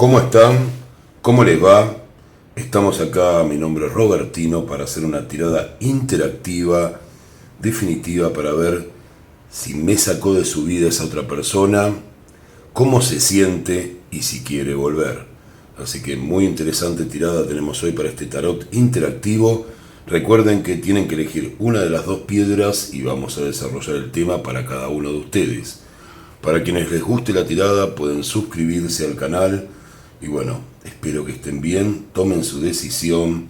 ¿Cómo están? ¿Cómo les va? Estamos acá, mi nombre es Robertino, para hacer una tirada interactiva, definitiva, para ver si me sacó de su vida esa otra persona, cómo se siente y si quiere volver. Así que muy interesante tirada tenemos hoy para este tarot interactivo. Recuerden que tienen que elegir una de las dos piedras y vamos a desarrollar el tema para cada uno de ustedes. Para quienes les guste la tirada pueden suscribirse al canal y bueno, espero que estén bien, tomen su decisión,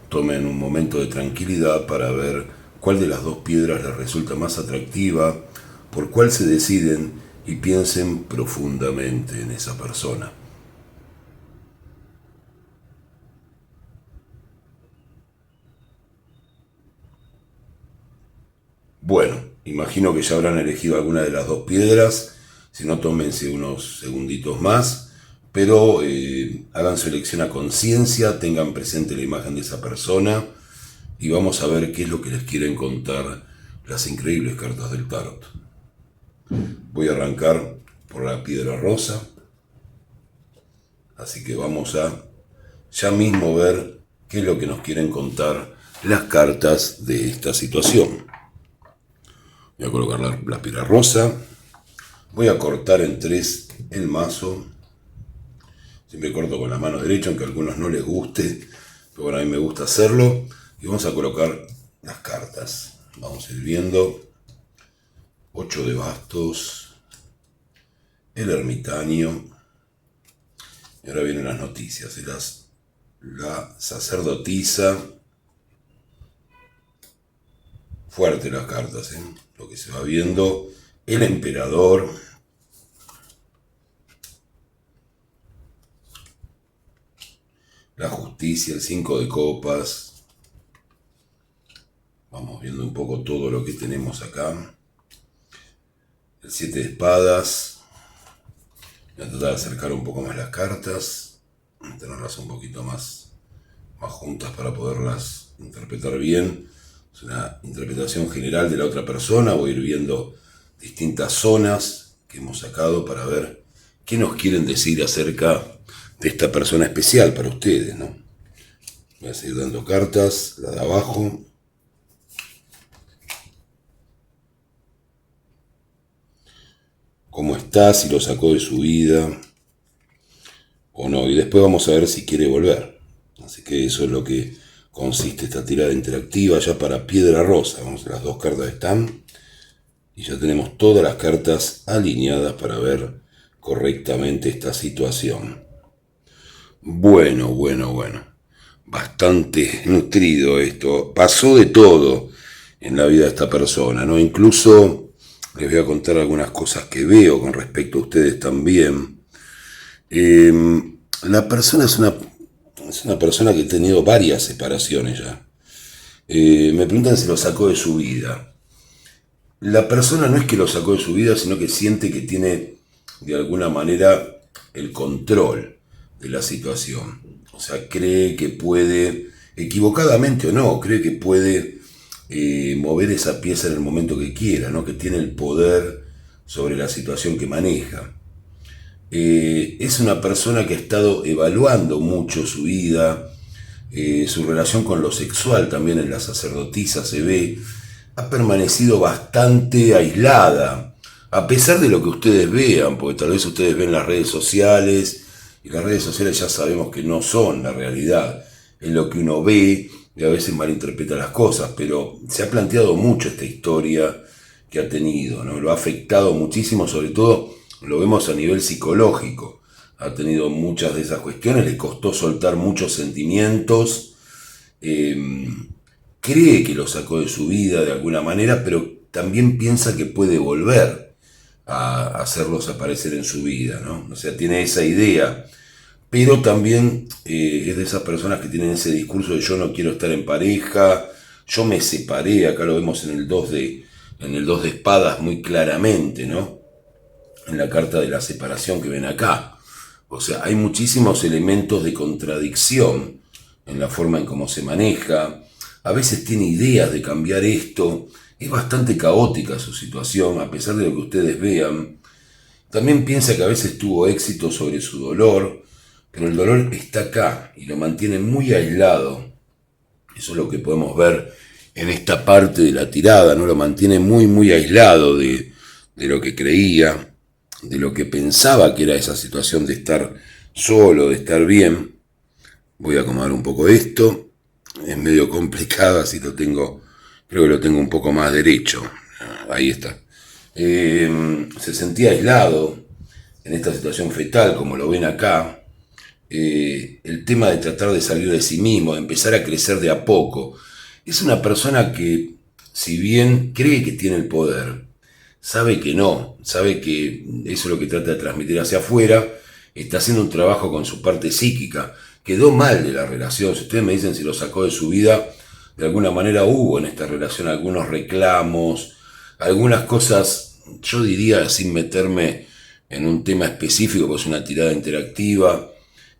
tomen un momento de tranquilidad para ver cuál de las dos piedras les resulta más atractiva, por cuál se deciden y piensen profundamente en esa persona. Bueno, imagino que ya habrán elegido alguna de las dos piedras, si no tómense unos segunditos más, pero hagan su elección a conciencia, tengan presente la imagen de esa persona y vamos a ver qué es lo que les quieren contar las increíbles cartas del tarot. Voy a arrancar por la piedra rosa, así que vamos a ya mismo ver qué es lo que nos quieren contar las cartas de esta situación. Voy a colocar la piedra rosa, voy a cortar en tres el mazo. Siempre corto con la mano derecha, aunque a algunos no les guste, pero bueno, a mí me gusta hacerlo. Y vamos a colocar las cartas. Vamos a ir viendo. 8 de bastos, el ermitaño. Y ahora vienen las noticias. La sacerdotisa. Fuerte las cartas, lo que se va viendo. El emperador. La justicia, el 5 de copas. Vamos viendo un poco todo lo que tenemos acá. El 7 de espadas. Voy a tratar de acercar un poco más las cartas. Tenerlas un poquito más juntas para poderlas interpretar bien. Es una interpretación general de la otra persona. Voy a ir viendo distintas zonas que hemos sacado para ver qué nos quieren decir acerca de esta persona especial para ustedes, ¿no? Voy a seguir dando cartas, la de abajo. ¿Cómo está? Si lo sacó de su vida o no. Y después vamos a ver si quiere volver. Así que eso es lo que consiste esta tirada interactiva ya para piedra rosa. Vamos a las dos cartas están. Y ya tenemos todas las cartas alineadas para ver correctamente esta situación. Bueno. Bastante nutrido esto. Pasó de todo en la vida de esta persona, ¿no? Incluso les voy a contar algunas cosas que veo con respecto a ustedes también. La persona es una persona que ha tenido varias separaciones ya. Me preguntan si lo sacó de su vida. La persona no es que lo sacó de su vida, sino que siente que tiene de alguna manera el control de la situación. O sea, cree que puede, equivocadamente o no, cree que puede mover esa pieza en el momento que quiera, ¿no? Que tiene el poder sobre la situación que maneja. Es una persona que ha estado evaluando mucho su vida, su relación con lo sexual también en la sacerdotisa se ve, ha permanecido bastante aislada, a pesar de lo que ustedes vean, porque tal vez ustedes ven las redes sociales, y las redes sociales ya sabemos que no son la realidad, es lo que uno ve y a veces malinterpreta las cosas, pero se ha planteado mucho esta historia que ha tenido, ¿no? Lo ha afectado muchísimo, sobre todo lo vemos a nivel psicológico, ha tenido muchas de esas cuestiones, le costó soltar muchos sentimientos, cree que lo sacó de su vida de alguna manera, pero también piensa que puede volver a hacerlos aparecer en su vida, ¿no? O sea, tiene esa idea, pero también es de esas personas que tienen ese discurso de yo no quiero estar en pareja, yo me separé, acá lo vemos en el 2 de espadas muy claramente, ¿no? En la carta de la separación que ven acá. O sea, hay muchísimos elementos de contradicción en la forma en cómo se maneja. A veces tiene ideas de cambiar esto. Es bastante caótica su situación, a pesar de lo que ustedes vean. También piensa que a veces tuvo éxito sobre su dolor, pero el dolor está acá y lo mantiene muy aislado. Eso es lo que podemos ver en esta parte de la tirada, ¿no? Lo mantiene muy, muy aislado de lo que creía, de lo que pensaba que era esa situación de estar solo, de estar bien. Voy a acomodar un poco esto. Es medio complicado, así lo tengo, creo que lo tengo un poco más derecho. Ahí está. Se sentía aislado en esta situación fetal, como lo ven acá. El tema de tratar de salir de sí mismo, de empezar a crecer de a poco. Es una persona que, si bien cree que tiene el poder, sabe que no, sabe que eso es lo que trata de transmitir hacia afuera, está haciendo un trabajo con su parte psíquica. Quedó mal de la relación, si ustedes me dicen si lo sacó de su vida, de alguna manera hubo en esta relación algunos reclamos, algunas cosas, yo diría sin meterme en un tema específico, pues una tirada interactiva,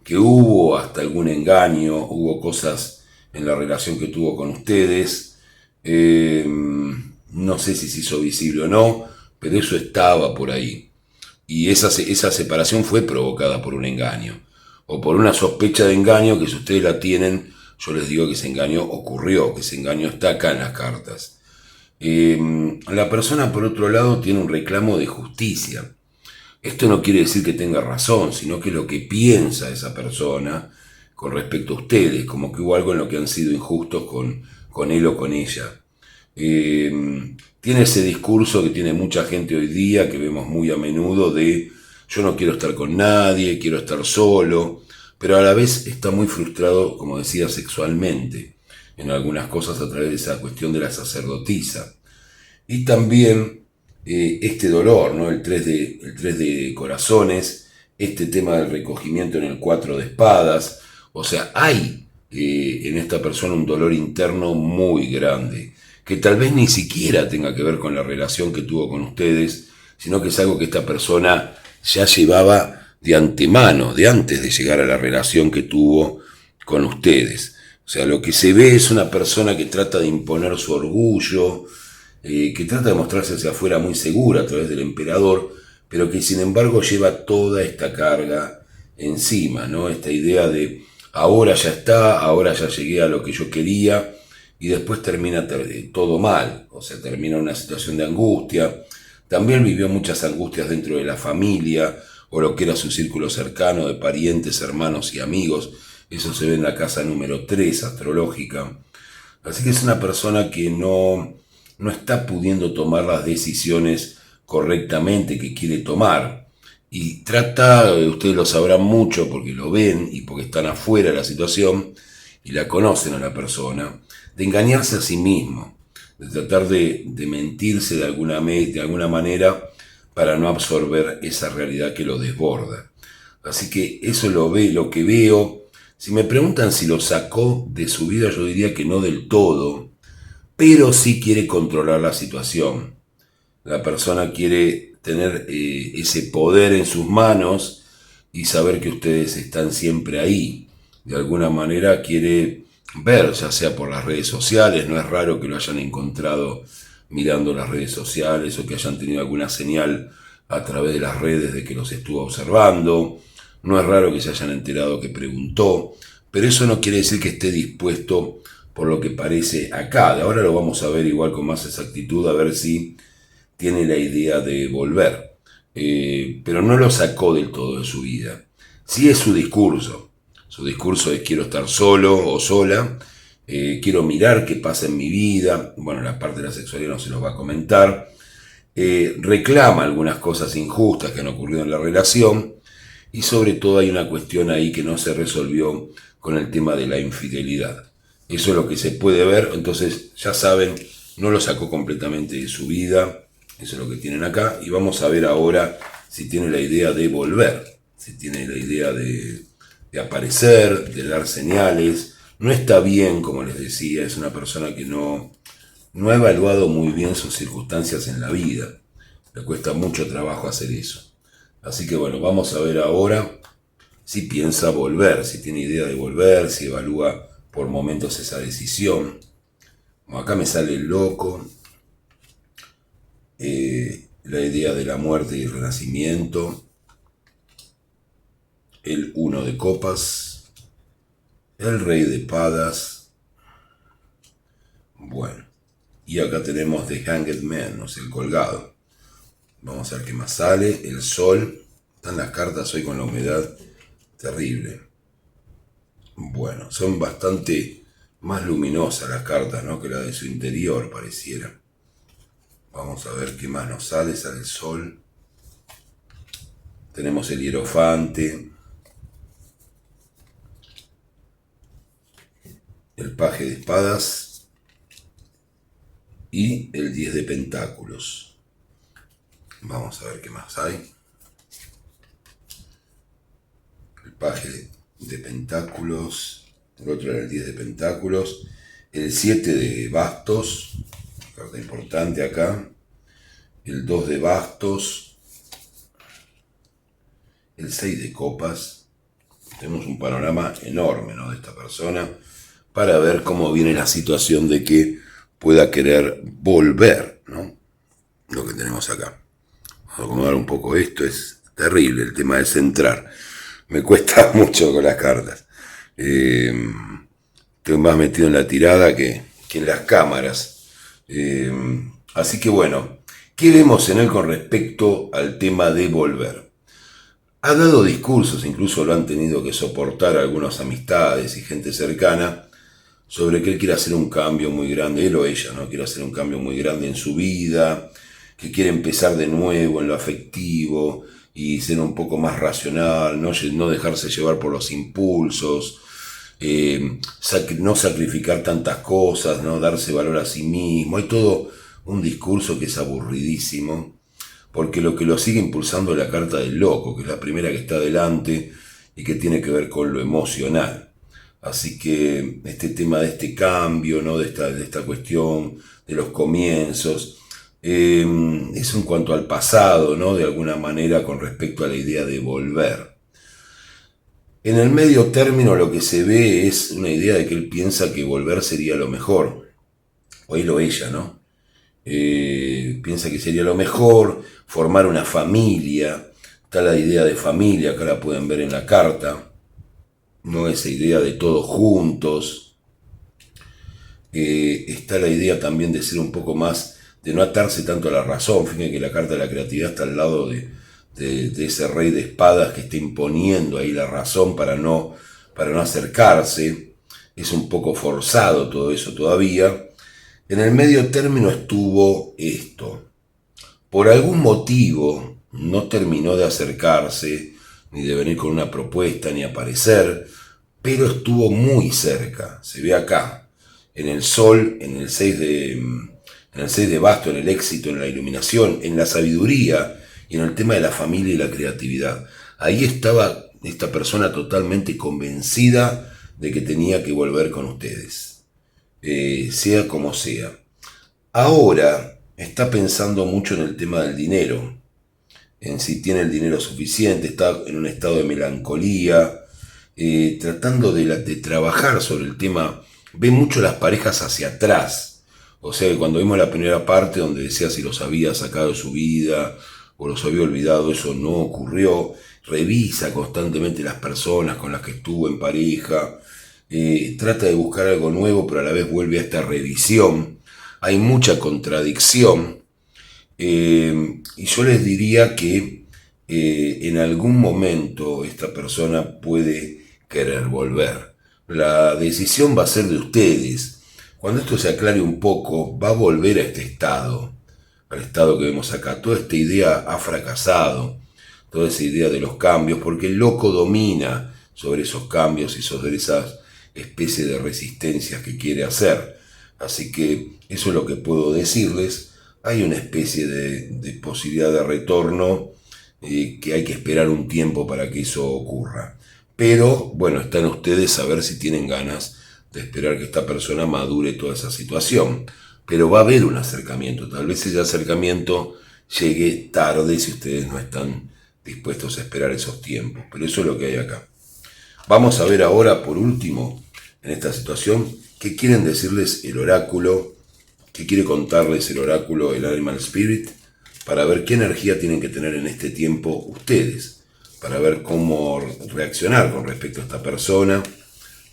que hubo hasta algún engaño, hubo cosas en la relación que tuvo con ustedes, no sé si se hizo visible o no, pero eso estaba por ahí. Y esa separación fue provocada por un engaño, o por una sospecha de engaño que si ustedes la tienen, yo les digo que ese engaño ocurrió, que ese engaño está acá en las cartas. La persona, por otro lado, tiene un reclamo de justicia. Esto no quiere decir que tenga razón, sino que es lo que piensa esa persona con respecto a ustedes, como que hubo algo en lo que han sido injustos con él o con ella. Tiene ese discurso que tiene mucha gente hoy día, que vemos muy a menudo, de yo no quiero estar con nadie, quiero estar solo, pero a la vez está muy frustrado, como decía, sexualmente, en algunas cosas a través de esa cuestión de la sacerdotisa. Y también este dolor, ¿no? El 3 de corazones, este tema del recogimiento en el 4 de espadas, o sea, hay en esta persona un dolor interno muy grande, que tal vez ni siquiera tenga que ver con la relación que tuvo con ustedes, sino que es algo que esta persona ya llevaba de antemano, de antes de llegar a la relación que tuvo con ustedes. O sea, lo que se ve es una persona que trata de imponer su orgullo, que trata de mostrarse hacia afuera muy segura a través del emperador, pero que sin embargo lleva toda esta carga encima, ¿no? Esta idea de ahora ya está, ahora ya llegué a lo que yo quería, y después termina todo mal, o sea, termina una situación de angustia. También vivió muchas angustias dentro de la familia, o lo que era su círculo cercano de parientes, hermanos y amigos. Eso se ve en la casa número 3 astrológica. Así que es una persona que no está pudiendo tomar las decisiones correctamente que quiere tomar. Y trata, ustedes lo sabrán mucho porque lo ven y porque están afuera de la situación y la conocen a la persona, de engañarse a sí mismo, de tratar de mentirse de alguna manera para no absorber esa realidad que lo desborda. Así que eso lo que veo. Si me preguntan si lo sacó de su vida, yo diría que no del todo, pero sí quiere controlar la situación. La persona quiere tener ese poder en sus manos y saber que ustedes están siempre ahí. De alguna manera quiere ver, ya sea por las redes sociales, no es raro que lo hayan encontrado mirando las redes sociales o que hayan tenido alguna señal a través de las redes de que los estuvo observando. No es raro que se hayan enterado que preguntó, pero eso no quiere decir que esté dispuesto por lo que parece acá. De ahora lo vamos a ver igual con más exactitud, a ver si tiene la idea de volver. Pero no lo sacó del todo de su vida. Sí es su discurso. Su discurso es quiero estar solo o sola, quiero mirar qué pasa en mi vida. Bueno, la parte de la sexualidad no se los va a comentar. Reclama algunas cosas injustas que han ocurrido en la relación. Y sobre todo hay una cuestión ahí que no se resolvió con el tema de la infidelidad. Eso es lo que se puede ver, entonces ya saben, no lo sacó completamente de su vida, eso es lo que tienen acá, y vamos a ver ahora si tiene la idea de volver, si tiene la idea de aparecer, de dar señales. No está bien, como les decía, es una persona que no ha evaluado muy bien sus circunstancias en la vida, le cuesta mucho trabajo hacer eso. Así que bueno, vamos a ver ahora si piensa volver, si tiene idea de volver, si evalúa por momentos esa decisión. Como acá me sale el loco, la idea de la muerte y el renacimiento. el 1 de copas, el rey de espadas. Bueno, y acá tenemos The Hanged Man, o sea, el colgado. Vamos a ver qué más sale. El sol. Están las cartas hoy con la humedad terrible. Bueno, son bastante más luminosas las cartas, ¿no?, que la de su interior, pareciera. Vamos a ver qué más nos sale. Sale el sol. Tenemos el hierofante. El paje de espadas. Y el 10 de pentáculos. Vamos a ver qué más hay. El paje de pentáculos. El otro era el 10 de pentáculos. El 7 de bastos. Carta importante acá. El 2 de bastos. El 6 de copas. Tenemos un panorama enorme, ¿no?, de esta persona, para ver cómo viene la situación de que pueda querer volver, ¿no? Lo que tenemos acá. Vamos a acomodar un poco esto. Es terrible el tema de centrar. Me cuesta mucho con las cartas. Estoy más metido en la tirada que en las cámaras. Así que bueno, ¿qué vemos en él con respecto al tema de volver? Ha dado discursos, incluso lo han tenido que soportar algunas amistades y gente cercana, sobre que él quiere hacer un cambio muy grande, él o ella, ¿no? Quiere hacer un cambio muy grande en su vida, que quiere empezar de nuevo en lo afectivo y ser un poco más racional, no dejarse llevar por los impulsos, no sacrificar tantas cosas, ¿no?, darse valor a sí mismo. Hay todo un discurso que es aburridísimo, porque lo que lo sigue impulsando es la carta del loco, que es la primera que está adelante y que tiene que ver con lo emocional. Así que este tema de este cambio, ¿no?, de esta cuestión de los comienzos, es en cuanto al pasado, ¿no?, de alguna manera, con respecto a la idea de volver. En el medio término lo que se ve es una idea de que él piensa que volver sería lo mejor, o él o ella, ¿no? Piensa que sería lo mejor, formar una familia. Está la idea de familia, acá la pueden ver en la carta, no esa idea de todos juntos. Está la idea también de ser un poco más, de no atarse tanto a la razón. Fíjense que la carta de la creatividad está al lado de ese rey de espadas que está imponiendo ahí la razón para no acercarse. Es un poco forzado todo eso todavía. En el medio término estuvo esto. Por algún motivo no terminó de acercarse, ni de venir con una propuesta, ni aparecer, pero estuvo muy cerca. Se ve acá, en el sol, en el 6 de basto, en el éxito, en la iluminación, en la sabiduría y en el tema de la familia y la creatividad. Ahí estaba esta persona totalmente convencida de que tenía que volver con ustedes. Sea como sea. Ahora está pensando mucho en el tema del dinero, en si tiene el dinero suficiente, está en un estado de melancolía, tratando de trabajar sobre el tema. Ve mucho las parejas hacia atrás, o sea que cuando vimos la primera parte donde decía si los había sacado de su vida o los había olvidado, eso no ocurrió. Revisa constantemente las personas con las que estuvo en pareja. Trata de buscar algo nuevo, pero a la vez vuelve a esta revisión. Hay mucha contradicción. Y yo les diría que en algún momento esta persona puede querer volver. La decisión va a ser de ustedes. Cuando esto se aclare un poco, va a volver a este estado, al estado que vemos acá. Toda esta idea ha fracasado, toda esa idea de los cambios, porque el loco domina sobre esos cambios y sobre esas especie de resistencias que quiere hacer. Así que eso es lo que puedo decirles. Hay una especie de posibilidad de retorno, que hay que esperar un tiempo para que eso ocurra. Pero bueno, están ustedes a ver si tienen ganas de esperar que esta persona madure toda esa situación. Pero va a haber un acercamiento. Tal vez ese acercamiento llegue tarde si ustedes no están dispuestos a esperar esos tiempos. Pero eso es lo que hay acá. Vamos a ver ahora, por último, en esta situación, qué quieren decirles el oráculo, qué quiere contarles el oráculo, el Animal Spirit, para ver qué energía tienen que tener en este tiempo ustedes, para ver cómo reaccionar con respecto a esta persona.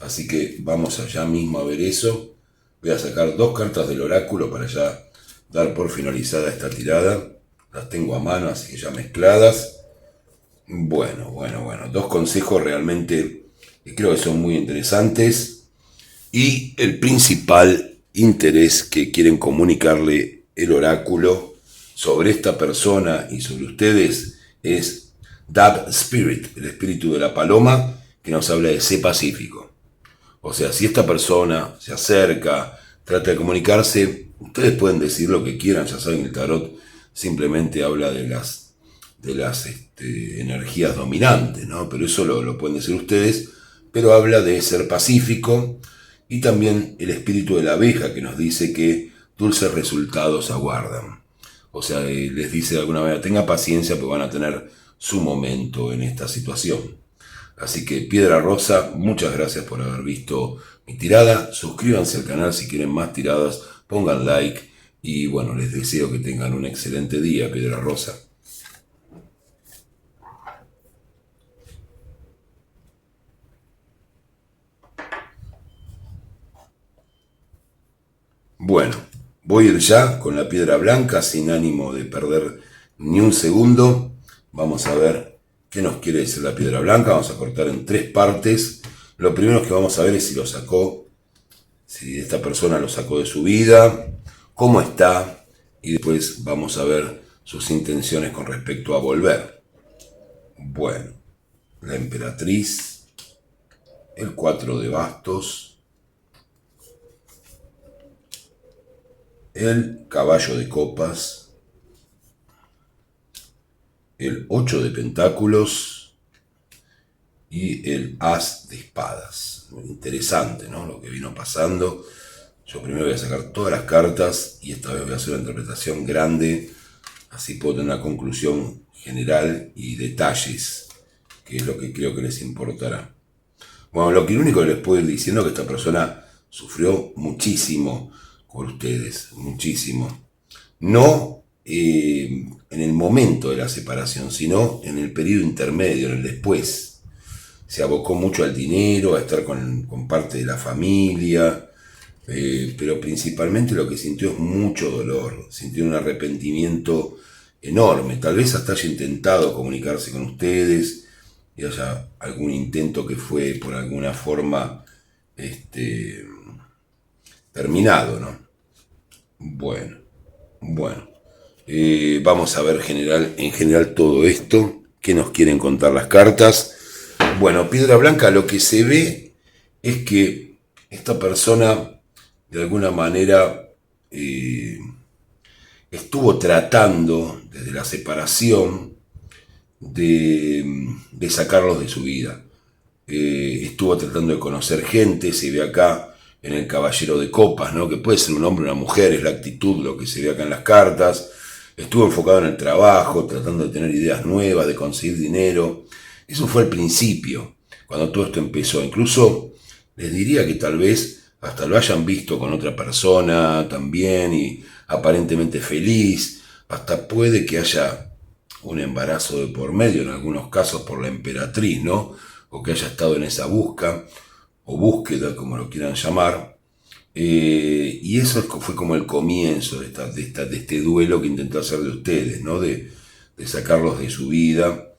Así que vamos allá mismo a ver eso. Voy a sacar 2 cartas del oráculo para ya dar por finalizada esta tirada. Las tengo a mano, así que ya mezcladas. Bueno, 2 consejos realmente que creo que son muy interesantes. Y el principal interés que quieren comunicarle el oráculo sobre esta persona y sobre ustedes es Dove Spirit, el espíritu de la paloma, que nos habla de sé pacífico. O sea, si esta persona se acerca, trata de comunicarse, ustedes pueden decir lo que quieran, ya saben, el tarot simplemente habla de las energías dominantes, ¿no? Pero eso lo pueden decir ustedes, pero habla de ser pacífico, y también el espíritu de la abeja que nos dice que dulces resultados aguardan. O sea, les dice de alguna manera, tenga paciencia, porque van a tener su momento en esta situación. Así que Piedra Rosa, muchas gracias por haber visto mi tirada. Suscríbanse al canal si quieren más tiradas, pongan like y bueno, les deseo que tengan un excelente día, Piedra Rosa. Bueno, voy a ir ya con la piedra blanca sin ánimo de perder ni un segundo. Vamos a ver qué nos quiere decir la piedra blanca. Vamos a cortar en 3 partes. Lo primero que vamos a ver es si lo sacó, si esta persona lo sacó de su vida, cómo está, y después vamos a ver sus intenciones con respecto a volver. Bueno, la emperatriz, el 4 de bastos, el caballo de copas, el 8 de pentáculos y el as de espadas. Muy interesante, ¿no? Lo que vino pasando. Yo primero voy a sacar todas las cartas y esta vez voy a hacer una interpretación grande, así puedo tener una conclusión general y detalles, que es lo que creo que les importará. Bueno, lo único que les puedo ir diciendo es que esta persona sufrió muchísimo por ustedes, muchísimo. No en el momento de la separación, sino en el periodo intermedio, en el después. Se abocó mucho al dinero, a estar con parte de la familia, pero principalmente lo que sintió es mucho dolor, sintió un arrepentimiento enorme. Tal vez hasta haya intentado comunicarse con ustedes y haya algún intento que fue por alguna forma terminado, ¿no? Bueno. Vamos a ver en general todo esto. ¿Qué nos quieren contar las cartas? Bueno, piedra blanca, lo que se ve es que esta persona de alguna manera estuvo tratando desde la separación de sacarlos de su vida. Estuvo tratando de conocer gente, se ve acá en el caballero de copas, ¿no? Que puede ser un hombre o una mujer, es la actitud lo que se ve acá en las cartas. Estuvo enfocado en el trabajo, tratando de tener ideas nuevas, de conseguir dinero. Eso fue al principio, cuando todo esto empezó. Incluso les diría que tal vez hasta lo hayan visto con otra persona también y aparentemente feliz. Hasta puede que haya un embarazo de por medio, en algunos casos por la emperatriz, ¿no? O que haya estado en esa busca o búsqueda, como lo quieran llamar. Y eso fue como el comienzo de este duelo que intentó hacer de ustedes, ¿no? De sacarlos de su vida.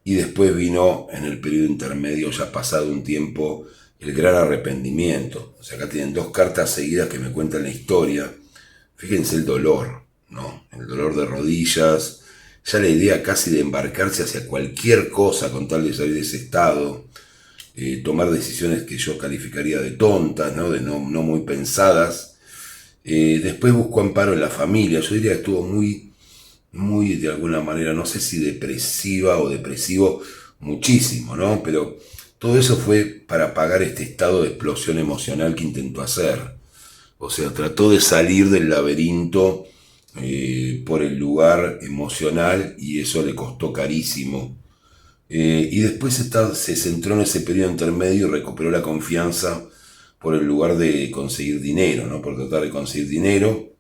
Y después vino en el periodo intermedio, ya pasado un tiempo, el gran arrepentimiento. O sea, acá tienen 2 cartas seguidas que me cuentan la historia. Fíjense el dolor, ¿no? El dolor de rodillas, ya la idea casi de embarcarse hacia cualquier cosa con tal de salir de ese estado. Tomar decisiones que yo calificaría de tontas, ¿no? De no muy pensadas. Después buscó amparo en la familia. Yo diría que estuvo muy de alguna manera, no sé si depresiva o depresivo, muchísimo, ¿no? Pero todo eso fue para pagar este estado de explosión emocional que intentó hacer. O sea, trató de salir del laberinto por el lugar emocional y eso le costó carísimo. Y después se centró en ese periodo intermedio y recuperó la confianza por el lugar de conseguir dinero, ¿no? Por tratar de conseguir dinero.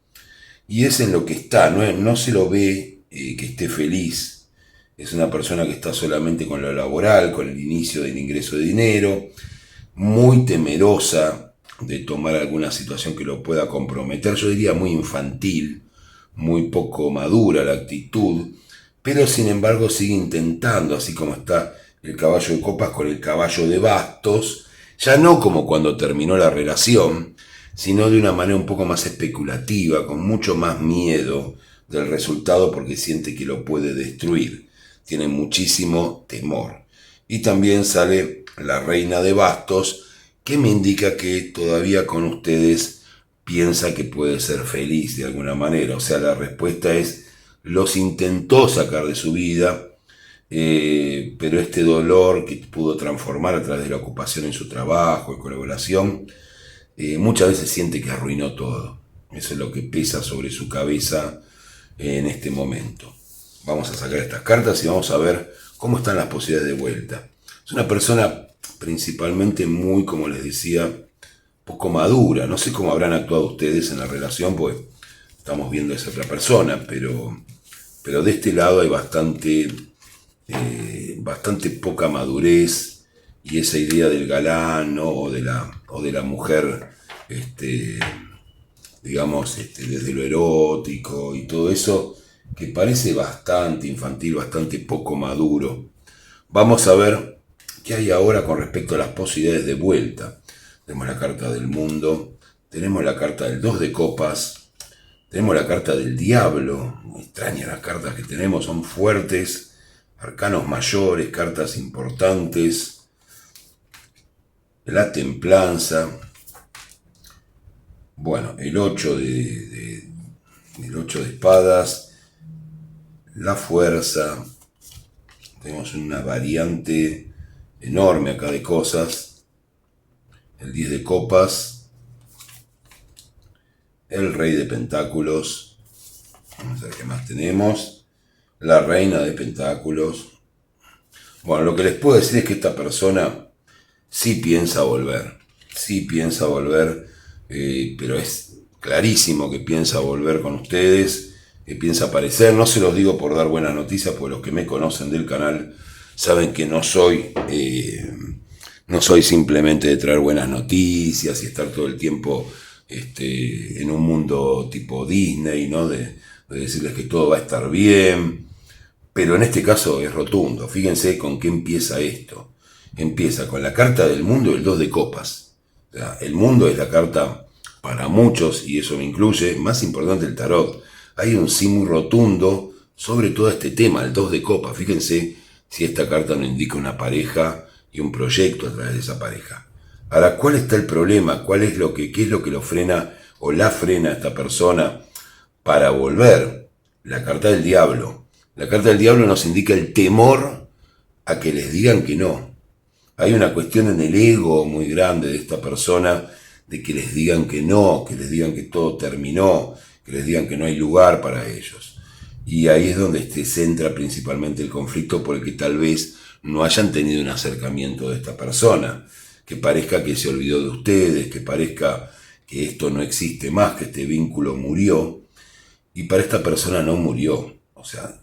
Y es en lo que está, no se lo ve que esté feliz. es una persona que está solamente con lo laboral, con el inicio del ingreso de dinero, muy temerosa de tomar alguna situación que lo pueda comprometer, yo diría muy infantil, muy poco madura la actitud, pero sin embargo sigue intentando, así como está el caballo de copas con el caballo de bastos, ya no como cuando terminó la relación, sino de una manera un poco más especulativa, con mucho más miedo del resultado porque siente que lo puede destruir. Tiene muchísimo temor. Y también sale la reina de bastos, que me indica que todavía con ustedes piensa que puede ser feliz de alguna manera. O sea, la respuesta es, los intentó sacar de su vida, pero este dolor que pudo transformar a través de la ocupación en su trabajo y colaboración, muchas veces siente que arruinó todo. Eso es lo que pesa sobre su cabeza en este momento. Vamos a sacar estas cartas y vamos a ver cómo están las posibilidades de vuelta. Es una persona principalmente muy, como les decía, poco madura. No sé cómo habrán actuado ustedes en la relación, pues estamos viendo a esa otra persona, pero de este lado hay bastante poca madurez y esa idea del galán, ¿no? o de la mujer, digamos, desde lo erótico y todo eso, que parece bastante infantil, bastante poco maduro. Vamos a ver qué hay ahora con respecto a las posibilidades de vuelta. Tenemos la carta del mundo, tenemos la carta del 2 de copas, tenemos la carta del diablo. Muy extrañas las cartas que tenemos, son fuertes, arcanos mayores, cartas importantes. La templanza. Bueno, el 8 el 8 de espadas, la fuerza. Tenemos una variante enorme acá de cosas. El 10 de copas, el rey de pentáculos, vamos a ver qué más tenemos, la reina de pentáculos. Bueno, lo que les puedo decir es que esta persona sí piensa volver, pero es clarísimo que piensa volver con ustedes, que piensa aparecer. No se los digo por dar buenas noticias, porque los que me conocen del canal saben que no soy simplemente de traer buenas noticias y estar todo el tiempo en un mundo tipo Disney, ¿no? De decirles que todo va a estar bien. Pero en este caso es rotundo. Fíjense con qué empieza esto. Empieza con la carta del mundo y el 2 de copas. O sea, el mundo es la carta para muchos, y eso me incluye, más importante del tarot. Hay un sí muy rotundo sobre todo este tema, el 2 de copas. Fíjense si esta carta nos indica una pareja y un proyecto a través de esa pareja. Ahora, ¿cuál está el problema? ¿Qué es lo que lo frena o la frena a esta persona para volver? La carta del diablo. La carta del diablo nos indica el temor a que les digan que no. Hay una cuestión en el ego muy grande de esta persona, de que les digan que no, que les digan que todo terminó, que les digan que no hay lugar para ellos. Y ahí es donde se centra principalmente el conflicto, por el que tal vez no hayan tenido un acercamiento de esta persona, que parezca que se olvidó de ustedes, que parezca que esto no existe más, que este vínculo murió. Y para esta persona no murió. O sea,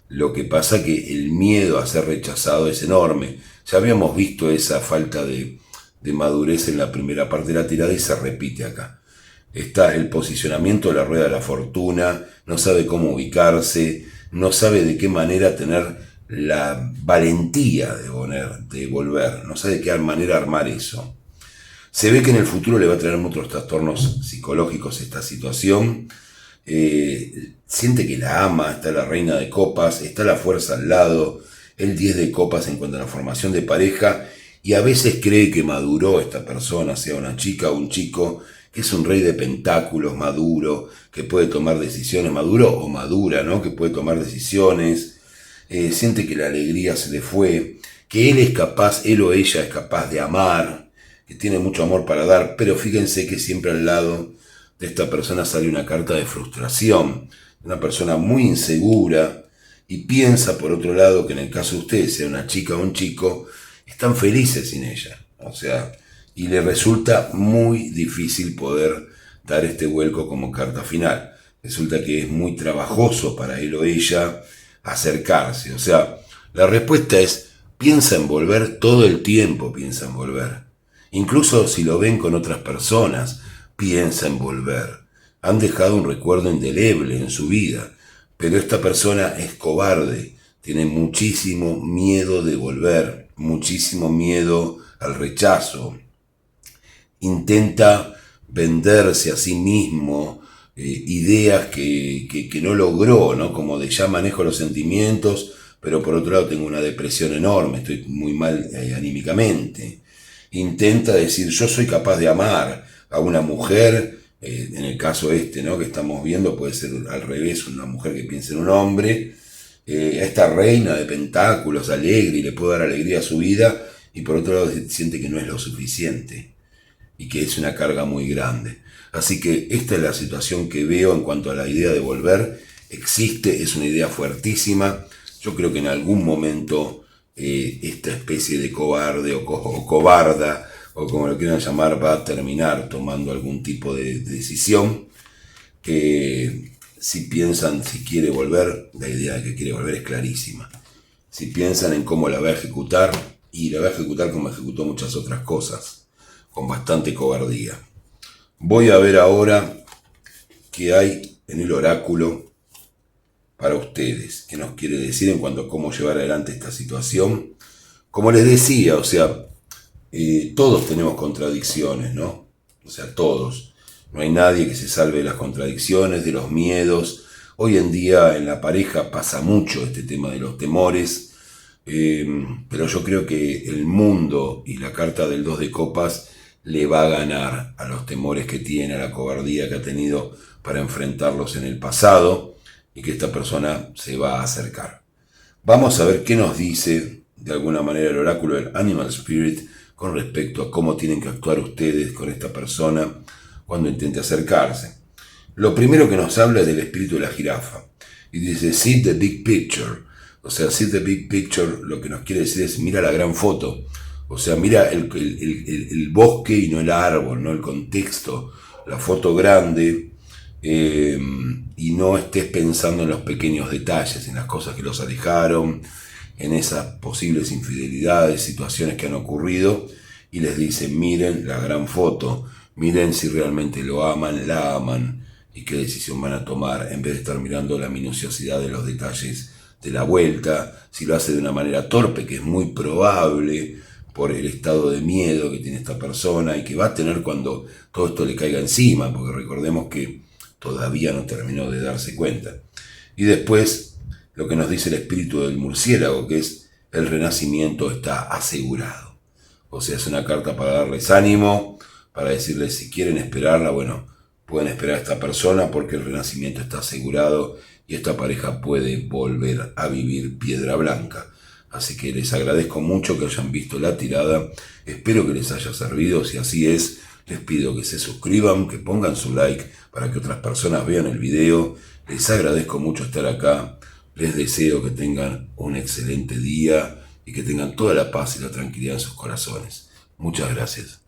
lo que pasa que el miedo a ser rechazado es enorme. Ya habíamos visto esa falta de madurez en la primera parte de la tirada y se repite acá. Está el posicionamiento de la rueda de la fortuna, no sabe cómo ubicarse, no sabe de qué manera tener la valentía de volver, no sabe de qué manera armar eso. Se ve que en el futuro le va a traer muchos trastornos psicológicos esta situación. Siente que la ama, está la reina de copas, está la fuerza al lado, el 10 de copas en cuanto a la formación de pareja, y a veces cree que maduró esta persona, sea una chica o un chico, que es un rey de pentáculos maduro, que puede tomar decisiones, maduro o madura, ¿no? Que puede tomar decisiones. Siente que la alegría se le fue, que él es capaz, él o ella es capaz de amar, que tiene mucho amor para dar, pero fíjense que siempre al lado de esta persona sale una carta de frustración, una persona muy insegura, y piensa por otro lado que en el caso de ustedes, sea una chica o un chico, están felices sin ella, o sea, y le resulta muy difícil poder dar este vuelco como carta final. Resulta que es muy trabajoso para él o ella acercarse. O sea, la respuesta es, piensa en volver todo el tiempo, piensa en volver. Incluso si lo ven con otras personas, piensa en volver. Han dejado un recuerdo indeleble en su vida, pero esta persona es cobarde, tiene muchísimo miedo de volver, muchísimo miedo al rechazo. Intenta venderse a sí mismo ideas que no logró, ¿no? Como de ya manejo los sentimientos, pero por otro lado tengo una depresión enorme, estoy muy mal anímicamente. Intenta decir, yo soy capaz de amar a una mujer, en el caso ¿no? que estamos viendo, puede ser al revés, una mujer que piensa en un hombre, a esta reina de pentáculos, alegre, y le puede dar alegría a su vida, y por otro lado siente que no es lo suficiente, y que es una carga muy grande. Así que esta es la situación que veo en cuanto a la idea de volver. Existe, es una idea fuertísima. Yo creo que en algún momento esta especie de cobarde o cobarda, o como lo quieran llamar, va a terminar tomando algún tipo de decisión. Que si piensan si quiere volver, la idea de que quiere volver es clarísima. Si piensan en cómo la va a ejecutar, y la va a ejecutar como ejecutó muchas otras cosas, con bastante cobardía. Voy a ver ahora qué hay en el oráculo para ustedes, qué nos quiere decir en cuanto a cómo llevar adelante esta situación. Como les decía, o sea, todos tenemos contradicciones, ¿no? O sea, todos. No hay nadie que se salve de las contradicciones, de los miedos. Hoy en día en la pareja pasa mucho este tema de los temores, pero yo creo que el mundo y la carta del 2 de copas le va a ganar a los temores que tiene, a la cobardía que ha tenido para enfrentarlos en el pasado, y que esta persona se va a acercar. Vamos a ver qué nos dice de alguna manera el oráculo del Animal Spirit con respecto a cómo tienen que actuar ustedes con esta persona cuando intente acercarse. Lo primero que nos habla es del espíritu de la jirafa, y dice, see the big picture. O sea, see the big picture lo que nos quiere decir es, mira la gran foto. O sea, mira el bosque y no el árbol, no el contexto, la foto grande, y no estés pensando en los pequeños detalles, en las cosas que los alejaron, en esas posibles infidelidades, situaciones que han ocurrido, y les dice, miren la gran foto, miren si realmente lo aman, la aman, y qué decisión van a tomar, en vez de estar mirando la minuciosidad de los detalles de la vuelta, si lo hace de una manera torpe, que es muy probable, por el estado de miedo que tiene esta persona y que va a tener cuando todo esto le caiga encima, porque recordemos que todavía no terminó de darse cuenta. Y después, lo que nos dice el espíritu del murciélago, que es el renacimiento está asegurado. O sea, es una carta para darles ánimo, para decirles si quieren esperarla, bueno, pueden esperar a esta persona porque el renacimiento está asegurado y esta pareja puede volver a vivir piedra blanca. Así que les agradezco mucho que hayan visto la tirada, espero que les haya servido, si así es, les pido que se suscriban, que pongan su like para que otras personas vean el video, les agradezco mucho estar acá, les deseo que tengan un excelente día y que tengan toda la paz y la tranquilidad en sus corazones. Muchas gracias.